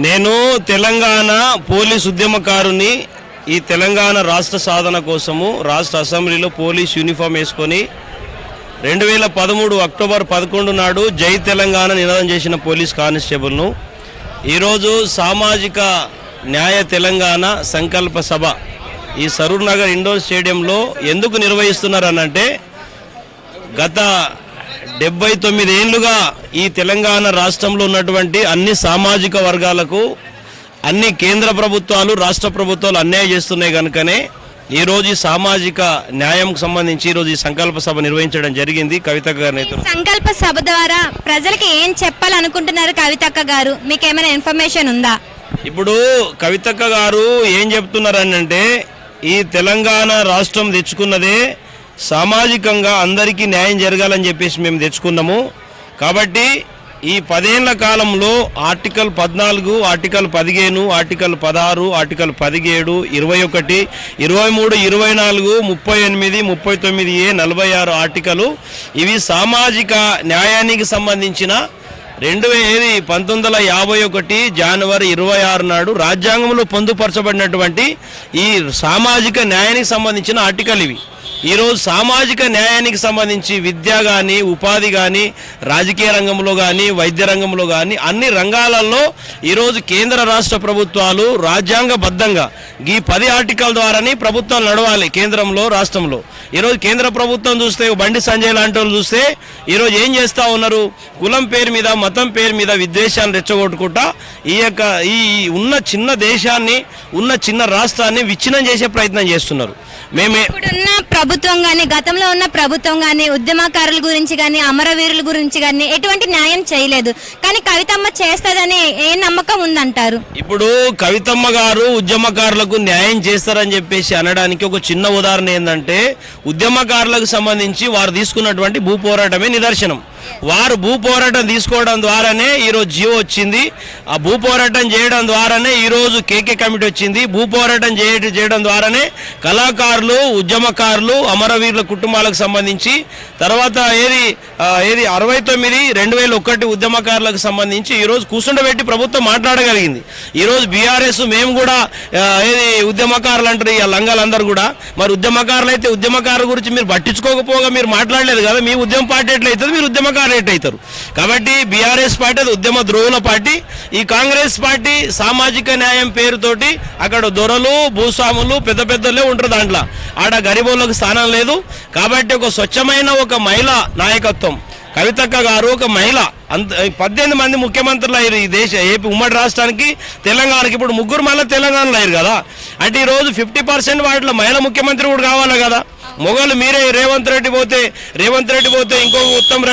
నేను తెలంగాణ పోలీస్ ఉద్యమకారుని. ఈ తెలంగాణ రాష్ట్ర సాధన కోసము రాష్ట్ర అసెంబ్లీలో పోలీస్ యూనిఫామ్ వేసుకొని 2013 అక్టోబర్ 11 నాడు జై తెలంగాణ నినాదం చేసిన పోలీస్ కానిస్టేబుల్ను ఈరోజు సామాజిక న్యాయ తెలంగాణ సంకల్ప సభ ఈ సరూర్ నగర్ ఇండోర్ స్టేడియంలో ఎందుకు నిర్వహిస్తున్నారనంటే గత 79 ఏళ్లుగా ఈ తెలంగాణ రాష్ట్రంలో ఉన్నటువంటి అన్ని సామాజిక వర్గాలకు అన్ని కేంద్ర ప్రభుత్వాలు రాష్ట్ర ప్రభుత్వాలు అన్యాయం చేస్తున్నాయి కనుకనే ఈరోజు ఈ సామాజిక న్యాయంకు సంబంధించి ఈరోజు ఈ సంకల్ప సభ నిర్వహించడం జరిగింది. కవితక్క గారి నేతృత్వం. సంకల్ప సభ ద్వారా ప్రజలకు ఏం చెప్పాలనుకుంటున్నారు కవితక్క గారు? మీకు ఏమైనా ఇన్ఫర్మేషన్ ఉందా? ఇప్పుడు కవితక్క గారు ఏం చెప్తున్నారనంటే ఈ తెలంగాణ రాష్ట్రం తెచ్చుకున్నదే సామాజికంగా అందరికీ న్యాయం జరగాలని చెప్పేసి మేము తెచ్చుకున్నాము. కాబట్టి ఈ 10 ఏళ్ల కాలంలో article 14, article 15, article 16, article 17, 21, 23, 24, 38, 39A, 46 article ఇవి సామాజిక న్యాయానికి సంబంధించిన 1951 జనవరి 26 నాడు రాజ్యాంగంలో పొందుపరచబడినటువంటి ఈ సామాజిక న్యాయానికి సంబంధించిన ఆర్టికల్ ఇవి. ఈరోజు సామాజిక న్యాయానికి సంబంధించి విద్య కానీ, ఉపాధి కానీ, రాజకీయ రంగంలో కానీ, వైద్య రంగంలో కానీ అన్ని రంగాలలో ఈరోజు కేంద్ర రాష్ట్ర ప్రభుత్వాలు రాజ్యాంగబద్ధంగా ఈ 10 ఆర్టికల్ ద్వారానే ప్రభుత్వాలు నడవాలి కేంద్రంలో, రాష్ట్రంలో. ఈరోజు కేంద్ర ప్రభుత్వం చూస్తే బండి సంజయ్ లాంటి వాళ్ళు చూస్తే ఈరోజు ఏం చేస్తూ ఉన్నారు? కులం పేరు మీద, మతం పేరు మీద విద్వేషాన్ని రెచ్చగొట్టుకుంటా ఈ ఉన్న చిన్న దేశాన్ని, ఉన్న చిన్న రాష్ట్రాన్ని విచ్ఛిన్నం చేసే ప్రయత్నం చేస్తున్నారు. ఇప్పుడున్న ప్రభుత్వం కానీ, గతంలో ఉన్న ప్రభుత్వం కానీ ఉద్యమకారుల గురించి కానీ, అమరవీరుల గురించి కానీ ఎటువంటి న్యాయం చేయలేదు. కానీ కవితమ్మ చేస్తుందని ఏ నమ్మకం ఉందంటారు? ఇప్పుడు కవితమ్మ గారు ఉద్యమకారులకు న్యాయం చేస్తారని చెప్పేసి అనడానికి ఒక చిన్న ఉదాహరణ ఏంటంటే ఉద్యమకారులకు సంబంధించి వారు తీసుకున్నటువంటి భూ పోరాటమే నిదర్శనం. వారు భూ పోరాటం తీసుకోవడం ద్వారానే ఈరోజు జియో వచ్చింది. ఆ భూ పోరాటం చేయడం ద్వారానే ఈరోజు కేకే కమిటీ వచ్చింది. భూ పోరాటం చేయడం ద్వారానే కళాకారులు, ఉద్యమకారులు, అమరవీరుల కుటుంబాలకు సంబంధించి తర్వాత ఏది 69, 2001 ఉద్యమకారులకు సంబంధించి ఈరోజు కూర్చుండబెట్టి ప్రభుత్వం మాట్లాడగలిగింది. ఈరోజు బీఆర్ఎస్ మేము కూడా ఏది ఉద్యమకారులు అంటారు ఈ లంగాలందరూ కూడా. మరి ఉద్యమకారులు అయితే ఉద్యమకారుల గురించి మీరు పట్టించుకోకపోగా మీరు మాట్లాడలేదు కదా. మీ ఉద్యమ పార్టీ ఎట్లయితుంది, మీరు ఉద్యమకారులు ఎట్లయితారు? కాబట్టి బీఆర్ఎస్ పార్టీ అది ఉద్యమ ద్రోహుల పార్టీ. ఈ కాంగ్రెస్ పార్టీ సామాజిక న్యాయం పేరుతోటి అక్కడ దొరలు, భూస్వాములు, పెద్ద పెద్దలే ఉంటారు. దాంట్లో ఆడ గరీబులకు స్థానం లేదు. కాబట్టి ఒక స్వచ్ఛమైన ఒక మహిళా నాయకత్వం కవితక్క గారు, ఒక మహిళ. 18 మంది ముఖ్యమంత్రులు అయ్యారు ఈ ఏపీ ఉమ్మడి రాష్ట్రానికి, తెలంగాణకి. ఇప్పుడు 3 మళ్ళీ తెలంగాణలో అయ్యారు కదా. అంటే ఈరోజు 50% వాటిలో మహిళా ముఖ్యమంత్రి కూడా కావాలి కదా. మొగలు మీరే రేవంత్ రెడ్డి పోతే ఇంకొక ఉత్తమ్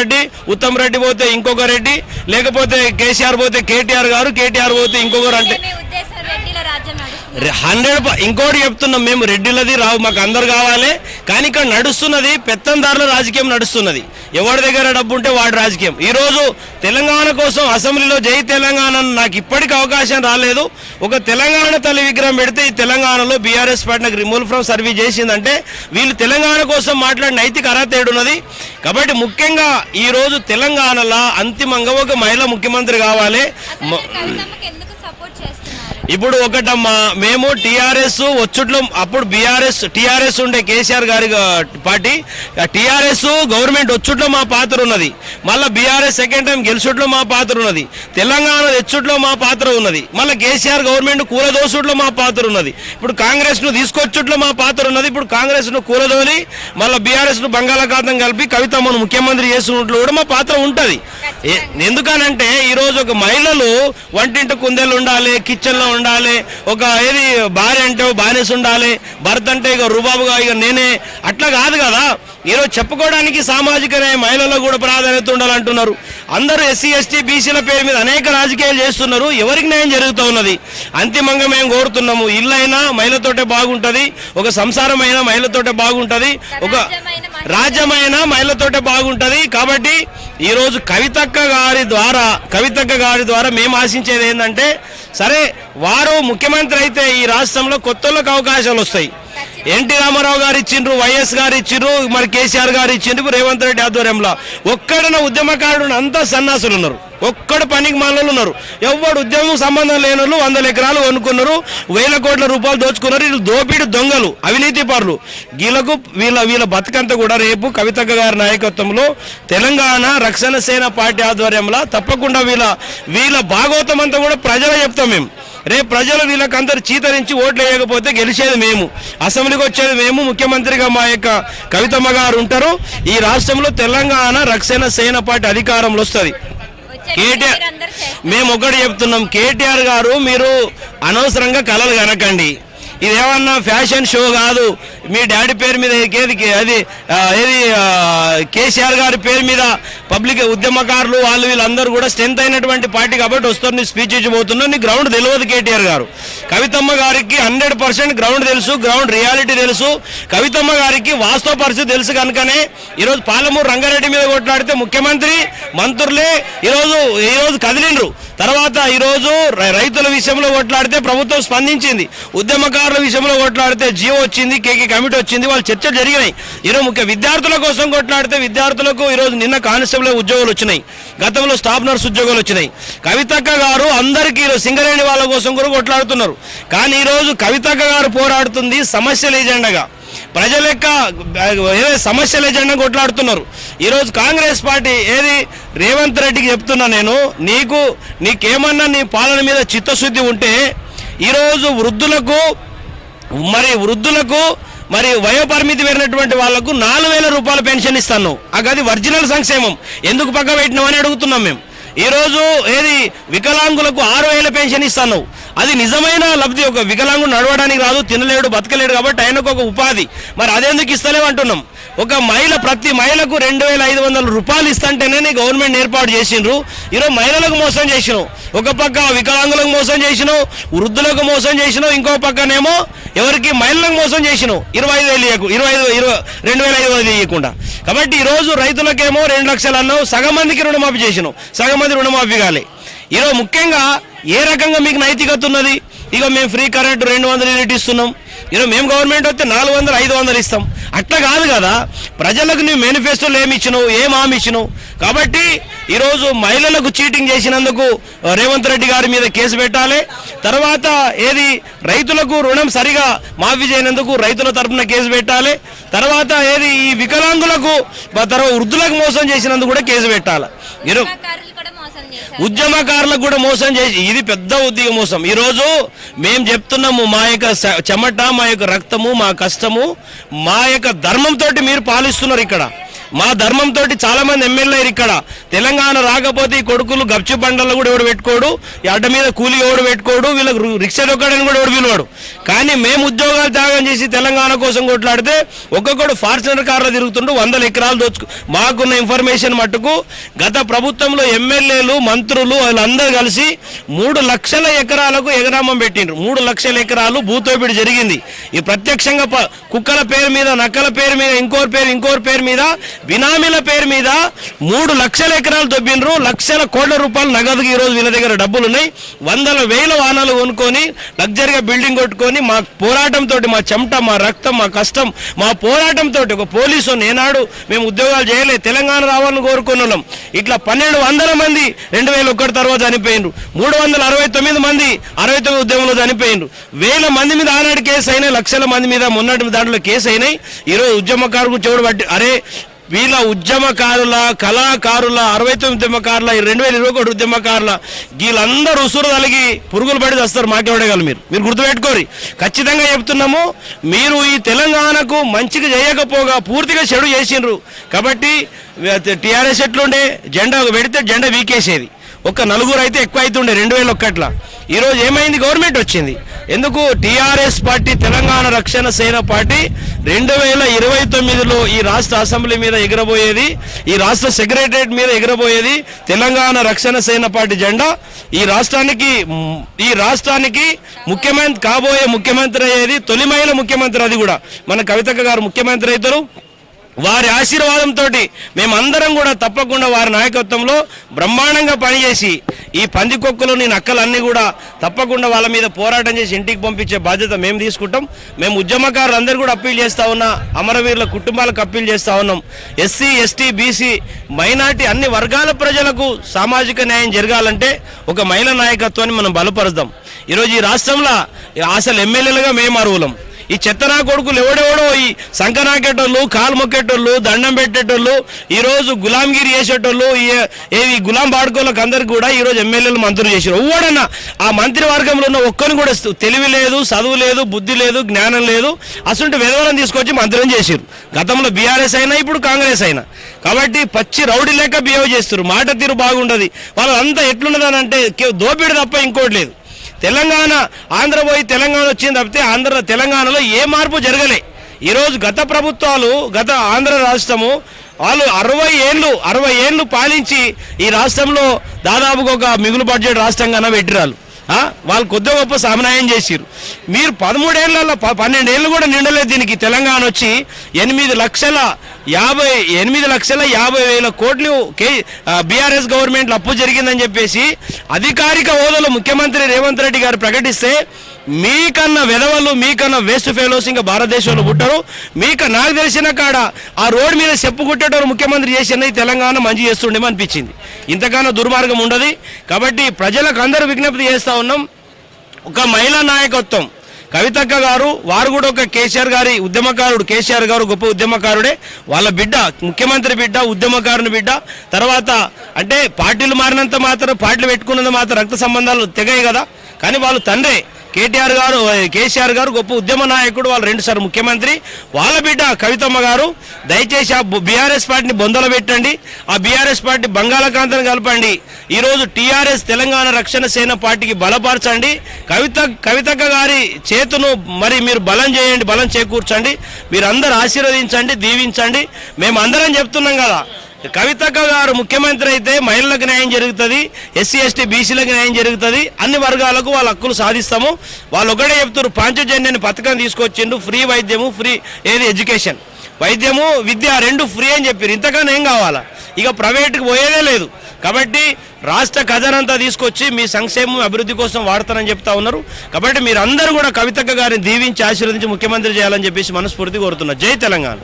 రెడ్డి పోతే ఇంకొక రెడ్డి, లేకపోతే కేసీఆర్ పోతే కేటీఆర్ గారు, కేటీఆర్ పోతే ఇంకొకరు. అంటే 100 ఇంకోటి చెప్తున్నాం, మేము రెడ్డిలది రావు, మాకు అందరు కావాలి. కానీ ఇక్కడ నడుస్తున్నది పెత్తందారుల రాజకీయం నడుస్తున్నది. ఎవరి దగ్గర డబ్బు ఉంటే వాడి రాజకీయం. ఈరోజు తెలంగాణ కోసం అసెంబ్లీలో జై తెలంగాణ నాకు ఇప్పటికీ అవకాశం రాలేదు. ఒక తెలంగాణ తల్లి విగ్రహం పెడితే ఈ తెలంగాణలో బీఆర్ఎస్ పార్టీకి రిమూవ్ ఫ్రమ్ సర్వీస్ చేసిందంటే వీళ్ళు తెలంగాణ కోసం మాట్లాడిన నైతిక అర్హత ఏడున్నది. కాబట్టి ముఖ్యంగా ఈరోజు తెలంగాణలో అంతిమంగా ఒక మహిళా ముఖ్యమంత్రి కావాలి. ఇప్పుడు ఒకటమ్మా, మేము టీఆర్ఎస్ వచ్చుట్లో అప్పుడు టీఆర్ఎస్ ఉండే కేసీఆర్ గారి పార్టీ, టీఆర్ఎస్ గవర్నమెంట్ వచ్చుట్లో మా పాత్ర ఉన్నది. మళ్ళీ బీఆర్ఎస్ సెకండ్ టైం గెలుచుట్లో మా పాత్ర ఉన్నది. తెలంగాణ తెచ్చుట్లో మా పాత్ర ఉన్నది. మళ్ళీ కేసీఆర్ గవర్నమెంట్ కూలదోసుట్లో మా పాత్ర ఉన్నది. ఇప్పుడు కాంగ్రెస్ను తీసుకొచ్చుట్లో మా పాత్ర ఉన్నది. ఇప్పుడు కాంగ్రెస్ను కూలదోలి మళ్ళీ బీఆర్ఎస్ను బంగాళాఖాతం కలిపి కవితమ్మను ముఖ్యమంత్రి చేస్తున్నట్లు కూడా మా పాత్ర ఉంటుంది. ఎందుకనంటే ఈరోజు ఒక మహిళలు వంటింటి కుందేలు ఉండాలి, కిచెన్లో ఉండాలి, ఒక ఏది భార్య అంటే బానిస ఉండాలి, భర్త అంటే ఇక రుబాబుగా ఇక నేనే, అట్లా కాదు కదా. ఈరోజు చెప్పుకోవడానికి సామాజిక మహిళలకు కూడా ప్రాధాన్యత ఉండాలంటున్నారు. అందరూ ఎస్సీ ఎస్టీ బీసీల పేరు మీద అనేక రాజకీయాలు చేస్తున్నారు. ఎవరికి న్యాయం జరుగుతూ ఉన్నది? అంతిమంగా మేము కోరుతున్నాము, ఇల్లైనా మహిళతోటే బాగుంటుంది, ఒక సంసారం అయినా మహిళతోటే బాగుంటుంది, ఒక రాజ్యమైన మహిళతోటే బాగుంటుంది. కాబట్టి ఈరోజు కవితక్క గారి ద్వారా మేము ఆశించేది ఏంటంటే, సరే వారు ముఖ్యమంత్రి అయితే ఈ రాష్ట్రంలో కొత్తలకు అవకాశాలు వస్తాయి. ఎన్టీ రామారావు గారు ఇచ్చిండ్రు, వైఎస్ గారు ఇచ్చిండ్రు, మరి కేసీఆర్ గారు ఇచ్చిండ్రు, రేవంత్ రెడ్డి ఆధ్వర్యంలో. ఒక్కడన ఉద్యమకారుడు అంతా సన్నాసులు ఉన్నారు, ఒక్కడు పనికి మాలలో ఉన్నారు. ఎవడు ఉద్యమం సంబంధం లేని వాళ్ళు 100 ఎకరాలు కొనుక్కున్నారు, 1000 కోట్ల రూపాయలు దోచుకున్నారు. వీళ్ళు దోపిడి దొంగలు, అవినీతి పరులు. వీళ్ళకు వీళ్ళ బతుకంతా కూడా రేపు కవితక్క గారి నాయకత్వంలో తెలంగాణ రక్షణ సేన పార్టీ ఆధ్వర్యంలో తప్పకుండా వీళ్ళ భాగవతం అంతా కూడా ప్రజలు చెప్తాం మేము. రేపు ప్రజలు వీళ్ళకందరూ చీతరించి ఓట్లు వేయకపోతే గెలిచేది మేము, అసెంబ్లీకి వచ్చేది మేము, ముఖ్యమంత్రిగా మా యొక్క కవితమ్మ గారు ఉంటారు. ఈ రాష్ట్రంలో తెలంగాణ రక్షణ సేన పార్టీ అధికారంలో వస్తుంది. కేటీఆర్, మేము ఒకటి చెప్తున్నాం, కేటీఆర్ గారు మీరు అనవసరంగా కలలు కనకండి. ఇదేమన్నా ఫ్యాషన్ షో కాదు. మీ డాడీ పేరు మీద ఏది కేసీఆర్ గారి పేరు మీద పబ్లిక్ ఉద్యమకారులు వీళ్ళందరూ కూడా స్ట్రెంత్ అయినటువంటి పార్టీ కాబట్టి వస్తుంది. స్పీచ్ ఇచ్చిపోతున్నా, నీ గ్రౌండ్ తెలియదు. కేటీఆర్ గారు కవితమ్మ గారికి 100% గ్రౌండ్ తెలుసు, గ్రౌండ్ రియాలిటీ తెలుసు. కవితమ్మ గారికి వాస్తవ పరిస్థితి తెలుసు కనుకనే ఈరోజు పాలమూరు రంగారెడ్డి మీద కొట్లాడితే ముఖ్యమంత్రి మంత్రులే ఈరోజు కదిలిండ్రు. తర్వాత ఈరోజు రైతుల విషయంలో కొట్లాడితే ప్రభుత్వం స్పందించింది, ఉద్యమకారుల విషయంలో కొట్లాడితే జియో వచ్చింది, కేకే కమిటీ వచ్చింది, వాళ్ళు చర్చలు జరిగినాయి. ఈరోజు ముఖ్య విద్యార్థుల కోసం కొట్లాడితే విద్యార్థులకు ఈరోజు నిన్న కానిస్టేబుల్ ఉద్యోగాలు వచ్చినాయి, గతంలో స్టాఫ్ నర్స్ ఉద్యోగాలు వచ్చినాయి. కవితక్క గారు అందరికీ ఈరోజు సింగరేణి వాళ్ళ కోసం కూడా కొట్లాడుతున్నారు. కానీ ఈరోజు కవితక్క గారు పోరాడుతుంది సమస్యల ఎజెండాగా, ప్రజల యొక్క సమస్యల ఎజెండా కొట్లాడుతున్నారు. ఈరోజు కాంగ్రెస్ పార్టీ రేవంత్ రెడ్డికి చెప్తున్నా నేను, నీకేమన్నా నీ పాలన మీద చిత్తశుద్ధి ఉంటే ఈరోజు వృద్ధులకు మరి వయోపరిమితి పెరిగినటువంటి వాళ్లకు 4000 రూపాయల పెన్షన్ ఇస్తాను. అది ఒరిజినల్ సంక్షేమం, ఎందుకు పక్క పెట్టినామని అడుగుతున్నాం మేము. ఈరోజు వికలాంగులకు 6000 పెన్షన్ ఇస్తాను. అది నిజమైన లబ్ధి. ఒక వికలాంగుడు నడవడానికి రాదు, తినలేడు, బతకలేడు కాబట్టి ఆయనకు ఒక ఉపాధి. మరి అదెందుకు ఇస్తలేమంటున్నాం. ప్రతి మహిళకు 2500 రూపాయలు ఇస్తుంటేనే గవర్నమెంట్ ఏర్పాటు చేసిండ్రు. ఈరోజు మహిళలకు మోసం చేసినావు, ఒక పక్క వికలాంగులకు మోసం చేసినావు, వృద్ధులకు మోసం చేసినావు, ఇంకో పక్కనేమో ఎవరికి మహిళలకు మోసం చేసినావు. 25,000 ఇవ్వకుండా. కాబట్టి ఈరోజు రైతులకేమో 2 లక్షలు అన్నావు, సగం మందికి రుణమాఫీ చేసినావు, సగం మంది రుణమాఫీ కాలే. ఈరోజు ముఖ్యంగా ఏ రకంగా మీకు నైతికత ఉన్నది? మేము ఫ్రీ కరెంట్ 200 యూనిట్ ఇస్తున్నాం. ఈరోజు మేము గవర్నమెంట్ వస్తే 400, 500 ఇస్తాం. అట్లా కాదు కదా. ప్రజలకు నువ్వు మేనిఫెస్టోలో ఏమి ఇచ్చినావు, ఏం హామీ ఇచ్చినావు? కాబట్టి ఈరోజు మహిళలకు చీటింగ్ చేసినందుకు రేవంత్ రెడ్డి గారి మీద కేసు పెట్టాలి. తర్వాత రైతులకు రుణం సరిగా మాఫీ చేయనందుకు రైతుల తరఫున కేసు పెట్టాలి. తర్వాత ఈ వికలాంగులకు వృద్ధులకు మోసం చేసినందుకు కూడా కేసు పెట్టాలి. ఉద్యమకారులకు కూడా మోసం చేసి ఇది పెద్ద ఉద్యోగ మోసం. ఈరోజు మేము చెప్తున్నాము, మా యొక్క చెమట, మా యొక్క రక్తము, మా కష్టము, మా యొక్క ధర్మంతో మీరు పాలిస్తున్నారు. ఇక్కడ మా ధర్మంతో చాలా మంది ఎమ్మెల్యేలు ఇక్కడ తెలంగాణ రాకపోతే ఈ కొడుకులు గప్చు బండల్లో కూడా ఎవడు పెట్టుకోడు, ఈ అడ్డ మీద కూలి ఎవడు పెట్టుకోడు, వీళ్ళకి రిక్షా దొక్కడని కూడా ఎవడు పిలువాడు. కానీ మేము ఉద్యోగాలు త్యాగం చేసి తెలంగాణ కోసం కొట్లాడితే ఒక్కొక్కడు ఫార్చునర్ కార్లో తిరుగుతుండు, 100 ఎకరాలు మాకున్న ఇన్ఫర్మేషన్ మట్టుకు గత ప్రభుత్వంలో ఎమ్మెల్యేలు, మంత్రులు వాళ్ళందరూ కలిసి 3 లక్షల ఎకరాలకు ఎగరామం పెట్టిండ్రు. 3 లక్షల ఎకరాలు భూతోపిడి జరిగింది. ఈ ప్రత్యక్షంగా కుక్కల పేరు మీద, నక్కల పేరు మీద, ఇంకోరి పేరు మీద, బినామీల పేరు మీద 3 లక్షల ఎకరాలు దొబ్బిండ్రు. లక్షల కోట్ల రూపాయలు నగదుకి ఈరోజు వీళ్ళ దగ్గర డబ్బులు ఉన్నాయి. 100,000 వాహనాలు కొనుక్కొని లగ్జరీగా బిల్డింగ్ కొట్టుకొని మా పోరాటంతో, మా చెమట, మా రక్తం, మా కష్టం, మా పోరాటంతో ఒక పోలీసు నేనాడు మేము ఉద్యోగాలు చేయలేదు, తెలంగాణ రావాలని కోరుకున్నాం. ఇట్లా 1200 మంది 2001 తర్వాత చనిపోయిండ్రు. 369 మంది 69 ఉద్యమంలో చనిపోయిండ్రు. 1000 మంది మీద ఆనాడు కేసు అయినాయి, లక్షల మంది మీద మొన్నటి దాంట్లో కేసు అయినాయి. ఈరోజు ఉద్యమకారులకు చెవుడు పట్టి వీళ్ళ ఉద్యమకారుల, కళాకారుల, 69 ఉద్యమకారుల, 2021 ఉద్యమకారుల వీళ్ళందరూ ఉసురు తలిగి పురుగులు పడి వస్తారు. మాకెవడగలరు మీరు గుర్తుపెట్టుకోరు. ఖచ్చితంగా చెప్తున్నాము, మీరు ఈ తెలంగాణకు మంచిగా చేయకపోగా పూర్తిగా చెడు చేసిండ్రు. కాబట్టి టీఆర్ఎస్ ఎట్లుండే జెండా పెడితే జెండా వీకేసేది, ఒక 4 అయితే ఎక్కువ అవుతుండే 2001. ఈరోజు ఏమైంది? గవర్నమెంట్ వచ్చింది. ఎందుకు? టీఆర్ఎస్ పార్టీ, తెలంగాణ రక్షణ సేన పార్టీ 2029లో ఈ రాష్ట్ర అసెంబ్లీ మీద ఎగరబోయేది, ఈ రాష్ట్ర సెక్రటరియట్ మీద ఎగరబోయేది తెలంగాణ రక్షణ సేన పార్టీ జెండా. ఈ రాష్ట్రానికి ముఖ్యమంత్రి కాబోయే ముఖ్యమంత్రి అయ్యేది తొలి మహిళ ముఖ్యమంత్రి, అది కూడా మన కవితక్క గారు ముఖ్యమంత్రి అవుతారు. వారి ఆశీర్వాదంతో మేమందరం కూడా తప్పకుండా వారి నాయకత్వంలో బ్రహ్మాండంగా పనిచేసి ఈ పందికొక్కులు నక్కలన్నీ కూడా తప్పకుండా వాళ్ళ మీద పోరాటం చేసి ఇంటికి పంపించే బాధ్యత మేము తీసుకుంటాం. మేము ఉద్యమకారులందరూ కూడా అప్పీల్ చేస్తూ ఉన్నా, అమరవీరుల కుటుంబాలకు అప్పీల్ చేస్తూ ఉన్నాం. ఎస్సీ, ఎస్టీ, బీసీ, మైనార్టీ అన్ని వర్గాల ప్రజలకు సామాజిక న్యాయం జరగాలంటే ఒక మహిళా నాయకత్వాన్ని మనం బలపరుద్దాం. ఈరోజు ఈ రాష్ట్రంలో అసలు ఎమ్మెల్యేలుగా మేము అర్హులం. ఈ చెత్తనా కొడుకులు ఎవడెవడో ఈ సంకనాకేటోళ్ళు, కాలు మొక్కేటోళ్ళు, దండం పెట్టేటోళ్ళు, ఈరోజు గులాంగిరి చేసేటోళ్ళు, ఏవి గులాం బాడుకోళ్ళకి అందరికి కూడా ఈరోజు ఎమ్మెల్యేలు మంత్రులు చేశారు. ఎవడన్నా ఆ మంత్రివర్గంలో ఉన్న ఒక్కరిని కూడా తెలివి లేదు, చదువు లేదు, బుద్ధి లేదు, జ్ఞానం లేదు, అసలు వెధవలను తీసుకొచ్చి మంత్రులను చేశారు. గతంలో బీఆర్ఎస్ అయినా ఇప్పుడు కాంగ్రెస్ అయినా. కాబట్టి పచ్చి రౌడీ లెక్క బిహేవ్ చేస్తారు. మాట తీరు బాగుండదు. వాళ్ళంతా ఎట్లున్నదని అంటే దోపిడి తప్ప ఇంకోటి లేదు. తెలంగాణ ఆంధ్ర పోయి తెలంగాణ వచ్చింది తప్పితే తెలంగాణలో ఏ మార్పు జరగలే. ఈరోజు గత ప్రభుత్వాలు, గత ఆంధ్ర రాష్ట్రము వాళ్ళు 60 ఏళ్ళు పాలించి ఈ రాష్ట్రంలో దాదాపుగా ఒక మిగులు బడ్జెట్ రాష్ట్రంగానే పెట్టిరాలు. వాళ్ళు కొద్ది గొప్ప సమన్వయం చేసిరు. మీరు 13 ఏళ్ళలో 12 ఏళ్ళు కూడా నిండలేదు దీనికి. తెలంగాణ వచ్చి 8,50,000 కోట్లు బీఆర్ఎస్ గవర్నమెంట్లో అప్పు జరిగిందని చెప్పేసి అధికారిక హోదాలో ముఖ్యమంత్రి రేవంత్ రెడ్డి గారు ప్రకటిస్తే, మీకన్నా వెధవలు, మీకన్నా వేస్ట్ ఫెలోస్ ఇంకా భారతదేశంలో పుట్టారు. నాకు తెలిసిన కాడ ఆ రోడ్డు మీద చెప్పు కుట్టేటోరు ముఖ్యమంత్రి చేసినది తెలంగాణ మంచి చేస్తుండేమో అనిపించింది. ఇంతకన్నా దుర్మార్గం ఉండదు. కాబట్టి ప్రజలకు అందరూ విజ్ఞప్తి చేస్తూ ఉన్నాం, ఒక మహిళా నాయకత్వం కవితక్క గారు, వారు కూడా ఒక కేసీఆర్ గారి ఉద్యమకారుడు. కేసీఆర్ గారు గొప్ప ఉద్యమకారుడే. వాళ్ళ బిడ్డ ముఖ్యమంత్రి బిడ్డ, ఉద్యమకారుని బిడ్డ. తర్వాత అంటే పార్టీలు మారినంత మాత్రం, పార్టీలు పెట్టుకున్నంత మాత్రం రక్త సంబంధాలు తెగాయి కదా. కానీ వాళ్ళు తండ్రే కేసీఆర్ గారు గొప్ప ఉద్యమ నాయకుడు. వాళ్ళు 2 సార్లు ముఖ్యమంత్రి. వాళ్ళ బిడ్డ కవితమ్మ గారు, దయచేసి ఆ బీఆర్ఎస్ పార్టీని బొందలు పెట్టండి, ఆ బీఆర్ఎస్ పార్టీ బంగాళాఖాతంని కలపండి. ఈరోజు టీఆర్ఎస్ తెలంగాణ రక్షణ సేన పార్టీకి బలపరచండి. కవితక్క గారి చేతును మరి మీరు బలం చేయండి, బలం చేకూర్చండి. మీరందరూ ఆశీర్వదించండి, దీవించండి. మేము అందరం చెప్తున్నాం కదా, కవితక్క గారు ముఖ్యమంత్రి అయితే మహిళలకు న్యాయం జరుగుతుంది, ఎస్సీ, ఎస్టీ, బీసీలకు న్యాయం జరుగుతుంది, అన్ని వర్గాలకు వాళ్ళ హక్కులు సాధిస్తాము. వాళ్ళు ఒకటే చెప్తారు, పాంచజన్య పథకం తీసుకొచ్చిండు, ఫ్రీ వైద్యము, ఫ్రీ ఎడ్యుకేషన్, వైద్యము, విద్య 2 ఫ్రీ అని చెప్పారు. ఇంతకన్నా ఏం కావాలా? ఇక ప్రైవేట్కి పోయేదే లేదు. కాబట్టి రాష్ట్ర ఖజానంతా తీసుకొచ్చి మీ సంక్షేమం, అభివృద్ధి కోసం వాడతానని చెప్తా ఉన్నారు. కాబట్టి మీరందరూ కూడా కవితక్క గారిని దీవించి ఆశీర్వదించి ముఖ్యమంత్రి చేయాలని చెప్పేసి మనస్ఫూర్తి కోరుతున్నారు. జై తెలంగాణ.